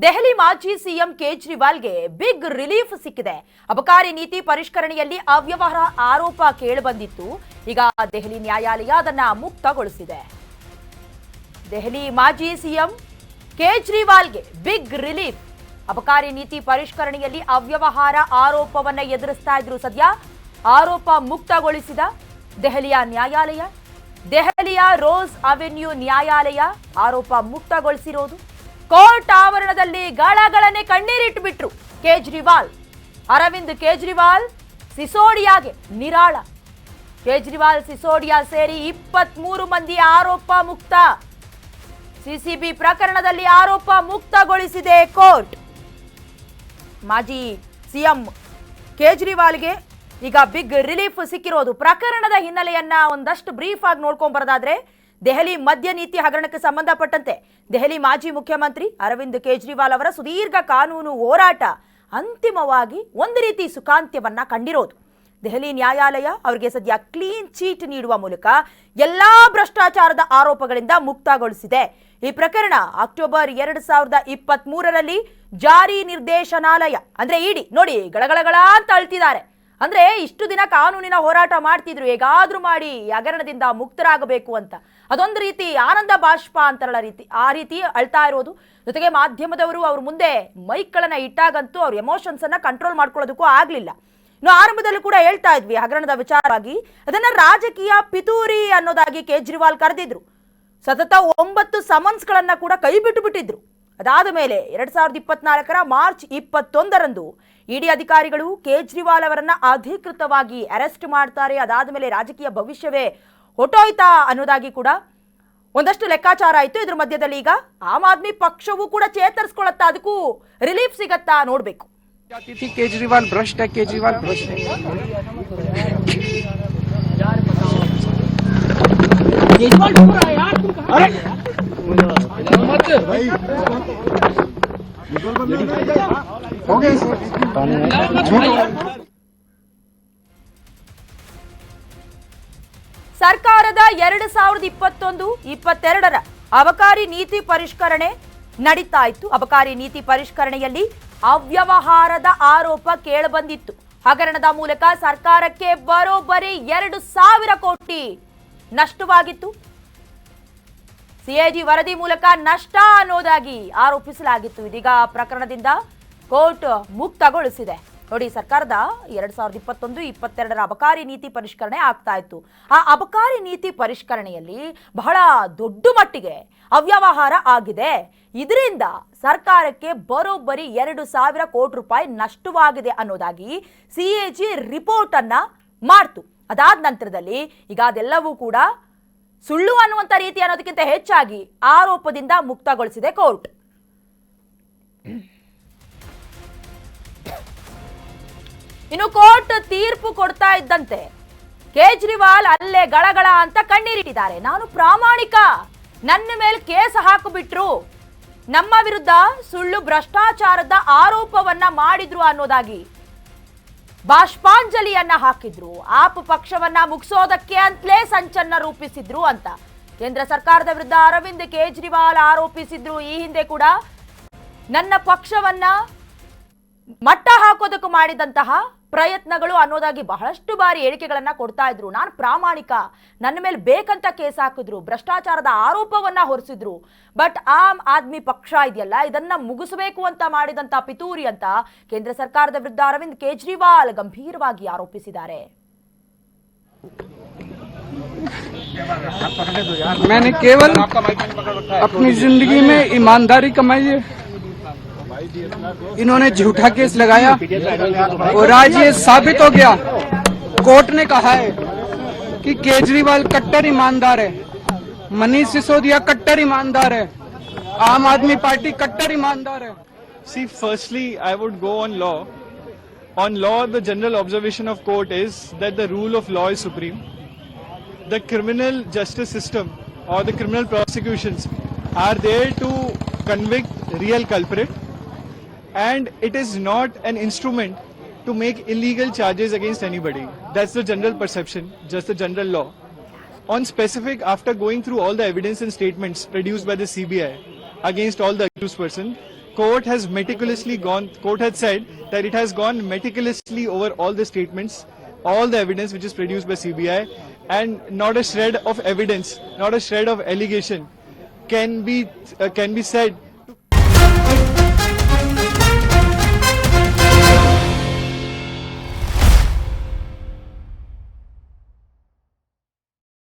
ದೆಹಲಿ ಮಾಜಿ CM ಕೇಜ್ರಿವಾಲ್ಗೆ big relief ಸಿಕ್ಕಿದೆ. ಅಬಕಾರಿ ನೀತಿ ಪರಿಷ್ಕರಣೆಯಲ್ಲಿ ಅವ್ಯವಹಾರ ಆರೋಪ ಕೇಳಿಬಂದಿತ್ತು. ಈಗ ದೆಹಲಿ ನ್ಯಾಯಾಲಯ ಅದನ್ನ ಮುಕ್ತಗೊಳಿಸಿದೆ. ದೆಹಲಿ ಮಾಜಿ ಸಿಎಂ ಕೇಜ್ರಿವಾಲ್ಗೆ ಬಿಗ್ ರಿಲೀಫ್. ಅಬಕಾರಿ ನೀತಿ ಪರಿಷ್ಕರಣೆಯಲ್ಲಿ ಅವ್ಯವಹಾರ ಆರೋಪವನ್ನ ಎದುರಿಸ್ತಾ ಇದ್ರು. ಸದ್ಯ ಆರೋಪ ಮುಕ್ತಗೊಳಿಸಿದ ದೆಹಲಿಯ ನ್ಯಾಯಾಲಯ. ದೆಹಲಿಯ ರೋಸ್ ಅವೆನ್ಯೂ ನ್ಯಾಯಾಲಯ ಆರೋಪ ಮುಕ್ತಗೊಳಿಸಿರೋದು. ಕೋರ್ಟ್ ಆವರಣದಲ್ಲಿ ಗಳಗಳನೆ ಕಣ್ಣೀರಿಟ್ಟು ಬಿಟ್ರು ಕೇಜ್ರಿವಾಲ್. ಅರವಿಂದ್ ಕೇಜ್ರಿವಾಲ್ ಸಿಸೋಡಿಯಾಗೆ ನಿರಾಳ. ಕೇಜ್ರಿವಾಲ್ ಸಿಸೋಡಿಯಾ ಸೇರಿ 23 ಮಂದಿ ಆರೋಪ ಮುಕ್ತ. ಸಿಸಿಬಿ ಪ್ರಕರಣದಲ್ಲಿ ಆರೋಪ ಮುಕ್ತಗೊಳಿಸಿದೆ ಕೋರ್ಟ್. ಮಾಜಿ ಸಿಎಂ ಕೇಜ್ರಿವಾಲ್ಗೆ ಈಗ ಬಿಗ್ ರಿಲೀಫ್ ಸಿಕ್ಕಿರೋದು. ಪ್ರಕರಣದ ಹಿನ್ನೆಲೆಯನ್ನ ಒಂದಷ್ಟು ಬ್ರೀಫ್ ಆಗಿ ನೋಡ್ಕೊಂಡ್ ಬರೋದಾದ್ರೆ, ದೆಹಲಿ ಮದ್ಯ ನೀತಿ ಹಗರಣಕ್ಕೆ ಸಂಬಂಧಪಟ್ಟಂತೆ ದೆಹಲಿ ಮಾಜಿ ಮುಖ್ಯಮಂತ್ರಿ ಅರವಿಂದ್ ಕೇಜ್ರಿವಾಲ್ ಅವರ ಸುದೀರ್ಘ ಕಾನೂನು ಹೋರಾಟ ಅಂತಿಮವಾಗಿ ಒಂದು ರೀತಿ ಸುಖಾಂತ್ಯವನ್ನ ಕಂಡಿರೋದು. ದೆಹಲಿ ನ್ಯಾಯಾಲಯ ಅವರಿಗೆ ಸದ್ಯ ಕ್ಲೀನ್ ಚೀಟ್ ನೀಡುವ ಮೂಲಕ ಎಲ್ಲಾ ಭ್ರಷ್ಟಾಚಾರದ ಆರೋಪಗಳಿಂದ ಮುಕ್ತಗೊಳಿಸಿದೆ. ಈ ಪ್ರಕರಣ ಅಕ್ಟೋಬರ್ 2023ರಲ್ಲಿ ಜಾರಿ ನಿರ್ದೇಶನಾಲಯ ಅಂದ್ರೆ ಇಡಿ ನೋಡಿ ಗಳಗಳಗಳ ಅಂತ ಅಳ್ತಿದ್ದಾರೆ. ಅಂದ್ರೆ ಇಷ್ಟು ದಿನ ಕಾನೂನಿನ ಹೋರಾಟ ಮಾಡ್ತಿದ್ರು, ಹೇಗಾದ್ರೂ ಮಾಡಿ ಹಗರಣದಿಂದ ಮುಕ್ತರಾಗಬೇಕು ಅಂತ. ಅದೊಂದು ರೀತಿ ಆನಂದ ಬಾಷ್ಪ ಅಂತಾರಲ್ಲ ರೀತಿ, ಆ ರೀತಿ ಅಳ್ತಾ ಇರೋದು. ಜೊತೆಗೆ ಮಾಧ್ಯಮದವರು ಅವ್ರ ಮುಂದೆ ಮೈಕ್ಗಳನ್ನ ಇಟ್ಟಾಗಂತೂ ಅವ್ರ ಎಮೋಷನ್ಸ್ ಅನ್ನ ಕಂಟ್ರೋಲ್ ಮಾಡ್ಕೊಳ್ಳೋದಕ್ಕೂ ಆಗ್ಲಿಲ್ಲ. ಇನ್ನು ಆರಂಭದಲ್ಲೂ ಕೂಡ ಹೇಳ್ತಾ ಇದ್ವಿ ಹಗರಣದ ವಿಚಾರವಾಗಿ ಅದನ್ನ ರಾಜಕೀಯ ಪಿತೂರಿ ಅನ್ನೋದಾಗಿ ಕೇಜ್ರಿವಾಲ್ ಕರೆದಿದ್ರು. ಸತತ 9 ಸಮನ್ಸ್ ಗಳನ್ನ ಕೂಡ ಕೈ ಬಿಟ್ಟು ಬಿಟ್ಟಿದ್ರು. ಅದಾದ ಮೇಲೆ 2024ರ ಮಾರ್ಚ್ 21ರಂದು ಇಡಿ ಅಧಿಕಾರಿಗಳು ಕೇಜ್ರಿವಾಲ್ ಅವರನ್ನ ಅಧಿಕೃತವಾಗಿ ಅರೆಸ್ಟ್ ಮಾಡ್ತಾರೆ. ಅದಾದ ಮೇಲೆ ರಾಜಕೀಯ ಭವಿಷ್ಯವೇ ಹೊಟ್ಟೋಯ್ತಾ ಅನ್ನೋದಾಗಿ ಕೂಡ ಒಂದಷ್ಟು ಲೆಕ್ಕಾಚಾರ ಆಯಿತು. ಇದ್ರ ಮಧ್ಯದಲ್ಲಿ ಈಗ ಆಮ್ ಆದ್ಮಿ ಪಕ್ಷವೂ ಕೂಡ ಚೇತರಿಸ್ಕೊಳ್ಳುತ್ತಾ, ಅದಕ್ಕೂ ರಿಲೀಫ್ ಸಿಗತ್ತಾ ನೋಡ್ಬೇಕು. ಕೇಜ್ರಿವಾಲ್ ಭ್ರಷ್ಟ, ಕೇಜ್ರಿವಾಲ್ ಭ್ರಷ್ಟ. ಸರ್ಕಾರದ 2021-22ರ ಅಬಕಾರಿ ನೀತಿ ಪರಿಷ್ಕರಣೆ ನಡೀತಾ ಇತ್ತು. ಅಬಕಾರಿ ನೀತಿ ಪರಿಷ್ಕರಣೆಯಲ್ಲಿ ಅವ್ಯವಹಾರದ ಆರೋಪ ಕೇಳಿಬಂದಿತ್ತು. ಹಗರಣದ ಮೂಲಕ ಸರ್ಕಾರಕ್ಕೆ ಬರೋಬ್ಬರಿ 2,000 ಕೋಟಿ ನಷ್ಟವಾಗಿತ್ತು. ಸಿಎಜಿ ವರದಿ ಮೂಲಕ ನಷ್ಟ ಅನ್ನೋದಾಗಿ ಆರೋಪಿಸಲಾಗಿತ್ತು. ಇದೀಗ ಪ್ರಕರಣದಿಂದ ಕೋರ್ಟ್ ಮುಕ್ತಗೊಳಿಸಿದೆ. ನೋಡಿ, ಸರ್ಕಾರದ 2021-22ರ ಅಬಕಾರಿ ನೀತಿ ಪರಿಷ್ಕರಣೆ ಆಗ್ತಾ ಇತ್ತು. ಆ ಅಬಕಾರಿ ನೀತಿ ಪರಿಷ್ಕರಣೆಯಲ್ಲಿ ಬಹಳ ದೊಡ್ಡ ಮಟ್ಟಿಗೆ ಅವ್ಯವಹಾರ ಆಗಿದೆ. ಇದರಿಂದ ಸರ್ಕಾರಕ್ಕೆ ಬರೋಬ್ಬರಿ 2,000 ಕೋಟಿ ರೂಪಾಯಿ ನಷ್ಟವಾಗಿದೆ ಅನ್ನೋದಾಗಿ ಸಿಎಜಿ ರಿಪೋರ್ಟ್ ಅನ್ನ ಮಾಡ್ತು. ಅದಾದ ನಂತರದಲ್ಲಿ ಈಗ ಅದೆಲ್ಲವೂ ಕೂಡ ಸುಳ್ಳು ಅನ್ನುವಂಥ ರೀತಿ ಅನ್ನೋದಕ್ಕಿಂತ ಹೆಚ್ಚಾಗಿ ಆರೋಪದಿಂದ ಮುಕ್ತಗೊಳಿಸಿದೆ ಕೋರ್ಟ್. ಇನ್ನು ಕೋರ್ಟ್ ತೀರ್ಪು ಕೊಡ್ತಾ ಇದ್ದಂತೆ ಕೇಜ್ರಿವಾಲ್ ಅಲ್ಲೇ ಗಳಗಳ ಅಂತ ಕಣ್ಣೀರಿಟ್ಟಿದ್ದಾರೆ. ನಾನು ಪ್ರಾಮಾಣಿಕ, ನನ್ನ ಮೇಲೆ ಕೇಸ್ ಹಾಕಿಬಿಟ್ರು, ನಮ್ಮ ವಿರುದ್ಧ ಸುಳ್ಳು ಭ್ರಷ್ಟಾಚಾರದ ಆರೋಪವನ್ನ ಮಾಡಿದ್ರು ಅನ್ನೋದಾಗಿ ಬಾಷ್ಪಾಂಜಲಿಯನ್ನ ಹಾಕಿದ್ರು. ಆಪ್ ಪಕ್ಷವನ್ನ ಮುಗಿಸೋದಕ್ಕೆ ಅಂತಲೇ ಸಂಚನ್ನ ರೂಪಿಸಿದ್ರು ಅಂತ ಕೇಂದ್ರ ಸರ್ಕಾರದ ವಿರುದ್ಧ ಅರವಿಂದ್ ಕೇಜ್ರಿವಾಲ್ ಆರೋಪಿಸಿದ್ರು. ಈ ಹಿಂದೆ ಕೂಡ ನನ್ನ ಪಕ್ಷವನ್ನ ಮಟ್ಟ ಹಾಕೋದಕ್ಕೂ ಮಾಡಿದಂತಹ ಪ್ರಯತ್ನಗಳು ಅನ್ನೋದಾಗಿ ಬಹಳಷ್ಟು ಬಾರಿ ಹೇಳಿಕೆಗಳನ್ನ ಕೊಡ್ತಾ ಇದ್ರು. ನಾನು ಪ್ರಾಮಾಣಿಕ, ನನ್ನ ಮೇಲೆ ಬೇಕಂತ ಕೇಸ್ ಹಾಕಿದ್ರು, ಭ್ರಷ್ಟಾಚಾರದ ಆರೋಪವನ್ನ ಹೊರಿಸಿದ್ರು. ಬಟ್ ಆಮ್ ಆದ್ಮಿ ಪಕ್ಷ ಇದೆಯಲ್ಲ, ಇದನ್ನ ಮುಗಿಸಬೇಕು ಅಂತ ಮಾಡಿದಂತ ಪಿತೂರಿ ಅಂತ ಕೇಂದ್ರ ಸರ್ಕಾರದ ವಿರುದ್ಧ ಅರವಿಂದ್ ಕೇಜ್ರಿವಾಲ್ ಗಂಭೀರವಾಗಿ ಆರೋಪಿಸಿದ್ದಾರೆ. मैंने केवल अपनी जिंदगी में ईमानदारी कमाई है, इन्होंने झूठा केस लगाया और आज ये साबित हो गया। कोर्ट ने कहा है कि केजरीवाल कट्टर ईमानदार है, मनीष सिसोदिया कट्टर ईमानदार है, आम आदमी पार्टी कट्टर ईमानदार है. See, firstly, I would go on law. On law, the general observation of court is that the rule of law is supreme. The criminal justice system or the criminal prosecutions are there to convict real culprit, and it is not an instrument to make illegal charges against anybody. That's the general perception, just the general law. On specific, after going through all the evidence and statements produced by the CBI against all the accused person, court has said that it has gone meticulously over all the statements, all the evidence which is produced by CBI, and not a shred of evidence, not a shred of allegation can be said